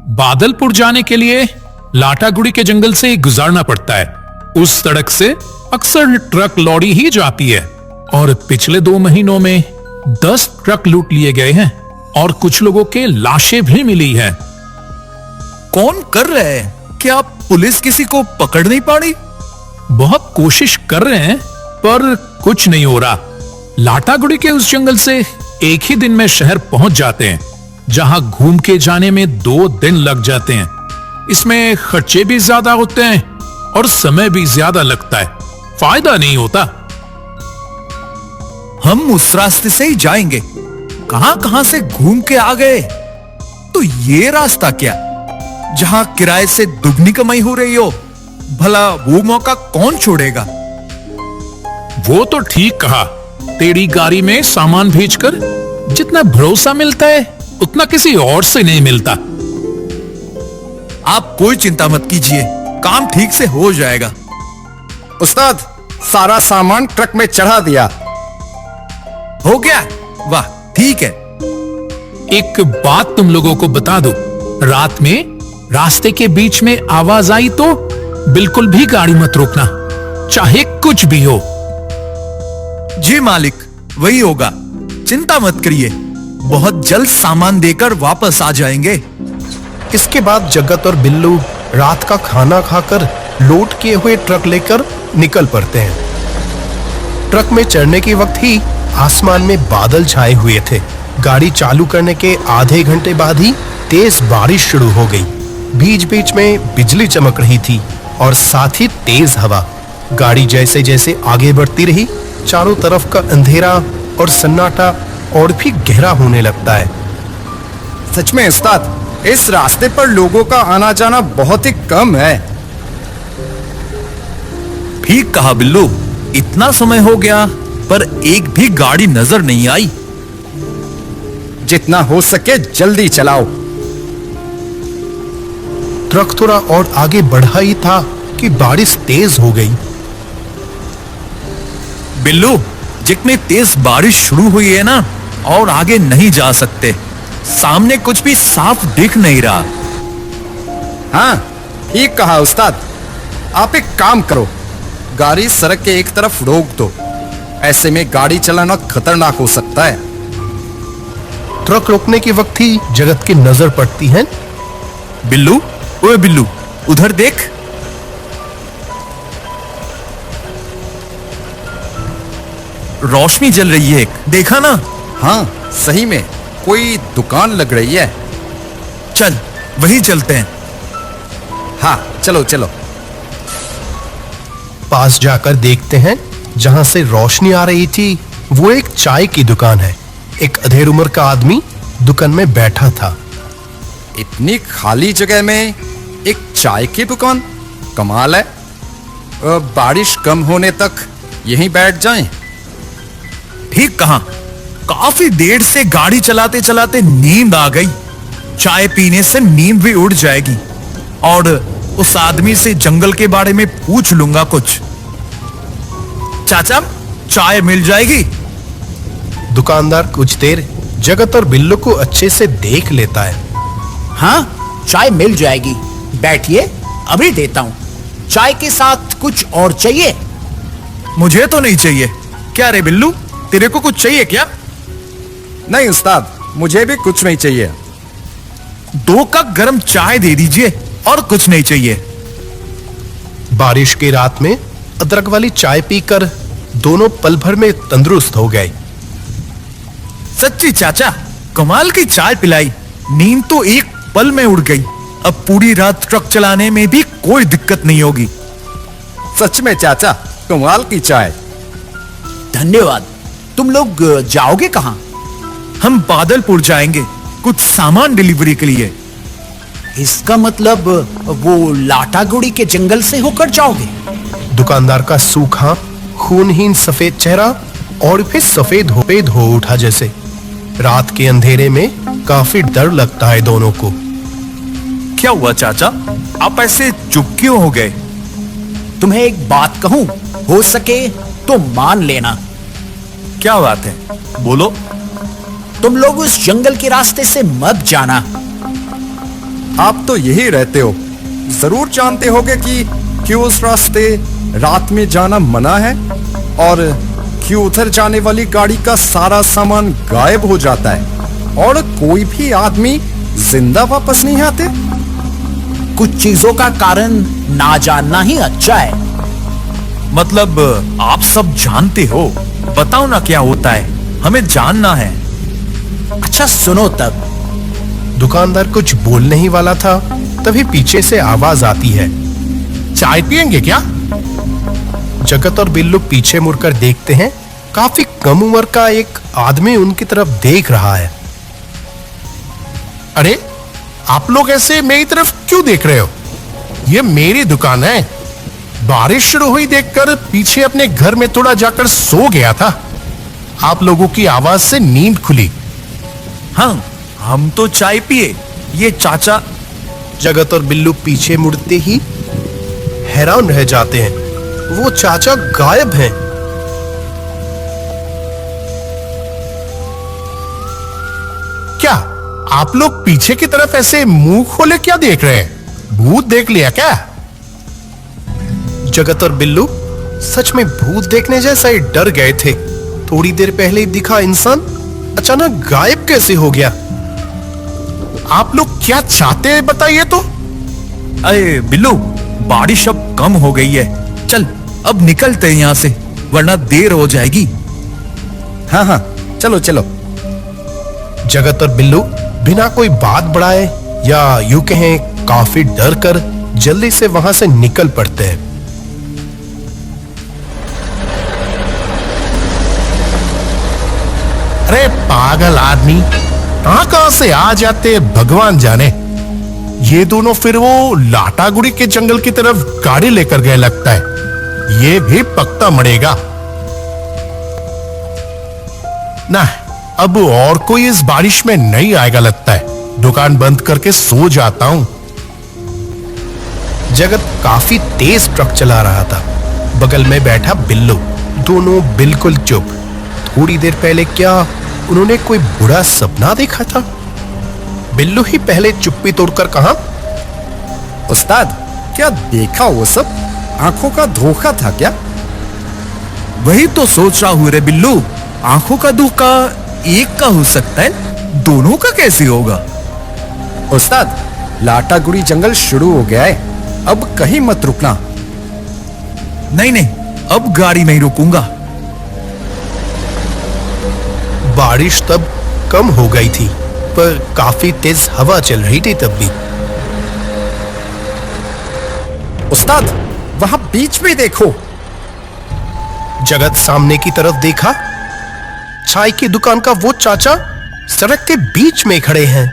बादलपुर जाने के लिए लाटागुड़ी के जंगल से गुजारना पड़ता है। उस सड़क से अक्सर ट्रक लॉरी ही जाती है और पिछले 2 महीनों में 10 ट्रक लूट लिए गए हैं और कुछ लोगों के लाशें भी मिली है। कौन कर रहे हैं? क्या पुलिस किसी को पकड़ नहीं पाई? बहुत कोशिश कर रहे हैं पर कुछ नहीं हो रहा। लाटागुड़ी के उस जंगल से एक ही दिन में शहर पहुंच जाते हैं, जहां घूम के जाने में 2 दिन लग जाते हैं। इसमें खर्चे भी ज्यादा होते हैं और समय भी ज्यादा लगता है, फायदा नहीं होता। हम उस रास्ते से ही जाएंगे, कहां से घूम के आ गए। तो ये रास्ता क्या, जहां किराए से दुगनी कमाई हो रही हो? भला वो मौका कौन छोड़ेगा? वो तो ठीक कहा, तेरी गाड़ी में सामान भेजकर जितना भरोसा मिलता है उतना किसी और से नहीं मिलता। आप कोई चिंता मत कीजिए, काम ठीक से हो जाएगा। उस्ताद, सारा सामान ट्रक में चढ़ा दिया। हो गया? वाह, ठीक है। एक बात तुम लोगों को बता दूं, रात में रास्ते के बीच में आवाज आई तो बिल्कुल भी गाड़ी मत रोकना, चाहे कुछ भी हो। जी मालिक, वही होगा, चिंता मत करिए, बहुत जल्द सामान देकर वापस आ जाएंगे। इसके बाद जगत और बिल्लू रात का खाना खाकर लोड किए हुए ट्रक लेकर निकल पड़ते हैं। ट्रक में चढ़ने के वक्त ही आसमान में बादल छाए हुए थे। गाड़ी चालू करने के आधे घंटे बाद ही तेज बारिश शुरू हो गई। बीच बीच में बिजली चमक रही थी और साथ ही तेज हवा। गाड़ी जैसे जैसे आगे बढ़ती रही, चारों तरफ का अंधेरा और सन्नाटा और भी गहरा होने लगता है। सच में उस्ताद, इस रास्ते पर लोगों का आना जाना बहुत ही कम है। ठीक कहा बिल्लू, इतना समय हो गया पर एक भी गाड़ी नजर नहीं आई। जितना हो सके जल्दी चलाओ। ट्रक थोड़ा और आगे बढ़ा ही था कि बारिश तेज हो गई। बिल्लू, जितनी तेज बारिश शुरू हुई है ना, और आगे नहीं जा सकते। सामने कुछ भी साफ दिख नहीं रहा। हाँ, ठीक कहा उस्ताद। आप एक काम करो, गाड़ी सड़क के एक तरफ रोक दो। ऐसे में गाड़ी चलाना खतरनाक हो सकता है। ट्रक रोकने के वक्त ही जगत की नजर पड़ती है। बिल्लू, ओए बिल्लू, उधर देख। रोशनी जल रही है एक, देखा ना? हाँ, सही में कोई दुकान लग रही है। चल, वहीं चलते हैं। हाँ, चलो चलो। पास जाकर देखते हैं, जहां से रोशनी आ रही थी वो एक चाय की दुकान है। एक अधेड़ उम्र का आदमी दुकान में बैठा था। इतनी खाली जगह में एक चाय की दुकान, कमाल है। बारिश कम होने तक यहीं बैठ जाएं। ठीक कहा, काफी देर से गाड़ी चलाते चलाते नींद आ गई। चाय पीने से नींद भी उड़ जाएगी और उस आदमी से जंगल के बारे में पूछ लूंगा कुछ। चाचा, चाय मिल जाएगी? दुकानदार कुछ देर जगत और बिल्लू को अच्छे से देख लेता है। हाँ, चाय मिल जाएगी, बैठिए, अभी देता हूं। चाय के साथ कुछ और चाहिए? मुझे तो नहीं चाहिए। क्या रे बिल्लू, तेरे को कुछ चाहिए क्या? नहीं उस्ताद, मुझे भी कुछ नहीं चाहिए। 2 कप गरम चाय दे दीजिए, और कुछ नहीं चाहिए। बारिश की रात में अदरक वाली चाय पीकर दोनों पल भर में तंदुरुस्त हो गए। सच्ची चाचा, कमाल की चाय पिलाई। नींद तो एक पल में उड़ गई। अब पूरी रात ट्रक चलाने में भी कोई दिक्कत नहीं होगी। सच में चाचा, कमाल की चाय। धन्यवाद। तुम लोग जाओगे कहां? हम बादलपुर जाएंगे, कुछ सामान डिलीवरी के लिए। इसका मतलब वो लाटागुड़ी के जंगल से होकर जाओगे? दुकानदार का सूखा खूनहीन सफेद चेहरा और फिर सफेद हो उठा जैसे। रात के अंधेरे में काफी डर लगता है दोनों को। क्या हुआ चाचा, आप ऐसे चुप क्यों हो गए? तुम्हें एक बात कहूं, हो सके तो मान लेना। क्या बात है, बोलो। तुम लोग उस जंगल के रास्ते से मत जाना। आप तो यही रहते हो, जरूर जानते होगे कि क्यों उस रास्ते रात में जाना मना है और क्यों उधर जाने वाली गाड़ी का सारा सामान गायब हो जाता है और कोई भी आदमी जिंदा वापस नहीं आते। कुछ चीजों का कारण ना जानना ही अच्छा है। मतलब आप सब जानते हो, बताओ ना क्या होता है, हमें जानना है। अच्छा सुनो तब। दुकानदार कुछ बोलने ही वाला था, तभी पीछे से आवाज आती है, चाय पियेंगे क्या? जगत और बिल्लू पीछे मुड़कर देखते हैं, काफी कम उम्र का एक आदमी उनकी तरफ देख रहा है। अरे आप लोग ऐसे मेरी तरफ क्यों देख रहे हो? ये मेरी दुकान है। बारिश शुरू हुई देखकर पीछे अपने घर में थोड़ा जाकर सो गया था। आप लोगों की आवाज से नींद खुली। हाँ, हम तो चाय पिए, ये चाचा। जगत और बिल्लू पीछे मुड़ते ही हैरान रह जाते हैं, वो चाचा गायब हैं। क्या आप लोग पीछे की तरफ ऐसे मुंह खोले क्या देख रहे हैं? भूत देख लिया क्या? जगत और बिल्लू सच में भूत देखने जैसा ही डर गए थे। थोड़ी देर पहले दिखा इंसान अचानक गायब कैसे हो गया? आप लोग क्या चाहते हैं बताइए तो? अरे बिल्लू, बारिश अब कम हो गई है, चल अब निकलते हैं यहाँ से, वरना देर हो जाएगी। हाँ हाँ, चलो चलो। जगत और बिल्लू बिना कोई बात बढ़ाए या यूं कहें काफी डर कर जल्दी से वहां से निकल पड़ते हैं। अरे पागल आदमी, कहां से आ जाते भगवान जाने। ये दोनों फिर वो लाटागुड़ी के जंगल की तरफ गाड़ी लेकर गए लगता है। ये भी पक्का मरेगा ना। अब और कोई इस बारिश में नहीं आएगा लगता है। दुकान बंद करके सो जाता हूं। जगत काफी तेज ट्रक चला रहा था। बगल में बैठा बिल्लू, दोनों बिल्कुल चुप। थोड़ी देर पहले क्या उन्होंने कोई बुरा सपना देखा था? बिल्लू ही पहले चुप्पी तोड़कर कहा, उस्ताद क्या देखा वो सब? आंखों का धोखा था क्या? वही तो सोच रहा हूँ रे बिल्लू, आंखों का धोखा एक का हो सकता है, दोनों का कैसे होगा? उस्ताद लाटागुड़ी जंगल शुरू हो गया है, अब कहीं मत रुकना। नहीं नहीं, अब गाड़ी नहीं रुकूंगा। बारिश तब कम हो गई थी, पर काफी तेज हवा चल रही थी तब भी। उस्ताद वहां बीच में देखो। जगत सामने की तरफ देखा, चाय की दुकान का वो चाचा सड़क के बीच में खड़े हैं।